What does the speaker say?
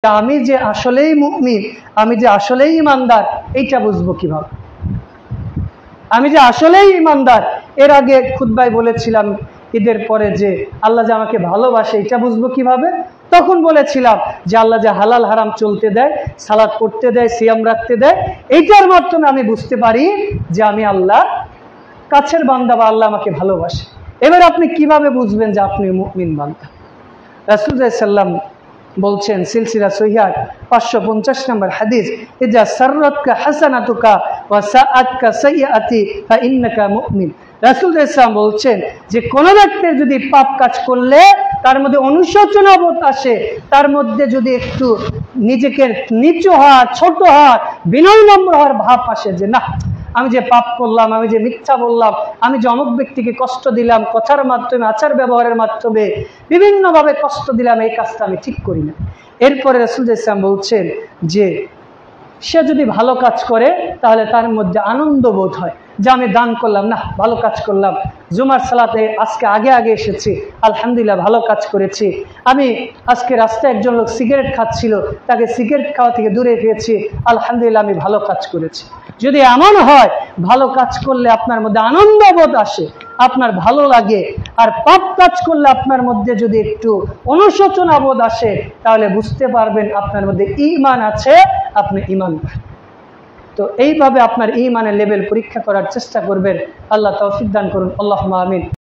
আমি যে আসলেই মুমিন, আমি যে আসলেই ইমানদার, এইটা বুঝবো কিভাবে? আমি যে আসলেই ইমানদার, এর আগে খুতবায় বলেছিলাম ঈদের পরে যে আল্লাহ যে আমাকে ভালোবাসে, এটা বুঝবো কিভাবে? তখন বলেছিলাম যে আল্লাহ যে হালাল হারাম চলতে দেয়, সালাত পড়তে দেয়, সিয়াম রাখতে দেয়, এইটার মাধ্যমে আমি বুঝতে পারি যে আমি আল্লাহ কাছের বান্দা বা আল্লাহ আমাকে ভালোবাসে। এবার আপনি কিভাবে বুঝবেন যে আপনি মুমিন বান্দা? রাসূল সাল্লাল্লাহু বলছেন সিলসিলা সহিহ 550 নম্বর হাদিস, ইজা সাররাতকা হাসানাতুকা ওয়া সাআতকা সাইয়্যাতি ফা ইন্নাকা মুমিন। রাসূল সাল্লাল্লাহু বলছেন যে কোন ব্যক্তির যদি পাপ কাজ করলে তার মধ্যে অনুশোচনা বোধ আসে, তার মধ্যে যদি একটু নিজেকে নিচু হওয়ার, ছোট হওয়ার, বিনয় নম্র হওয়ার ভাব আসে যে না, আমি যে পাপ করলাম, আমি যে মিথ্যা বললাম, আমি যে অমুক ব্যক্তিকে কষ্ট দিলাম, কথার মাধ্যমে, আচার ব্যবহারের মাধ্যমে বিভিন্নভাবে কষ্ট দিলাম, এই কাজটা আমি ঠিক করি না। এরপরে রাসূল সাল্লাল্লাহু বলছেন যে সে যদি ভালো কাজ করে তাহলে তার মধ্যে আনন্দ বোধ হয় যে আমি দান করলাম, না ভালো কাজ করলাম, জুমার সালাতে আজকে আগে আগে এসেছি, আলহামদুলিল্লাহ ভালো কাজ করেছি। আমি আজকে রাস্তায় একজন লোক সিগারেট খাচ্ছিল, তাকে সিগারেট খাওয়া থেকে দূরে পেয়েছি, আলহামদুলিল্লাহ আমি ভালো কাজ করেছি। যদি এমন হয় ভালো কাজ করলে আপনার মধ্যে আনন্দ বোধ আসে, আপনার ভালো লাগে, আর পাপ কাজ করলে আপনার মধ্যে যদি একটু অনুশোচনা বোধ আসে, তাহলে বুঝতে পারবেন আপনার মধ্যে ঈমান আছে, আপনি ঈমান। তো এইভাবে আপনার ঈমানের লেভেল পরীক্ষা করার চেষ্টা করবেন। আল্লাহ তৌফিক দান করুন। আল্লাহুম্মা আমিন।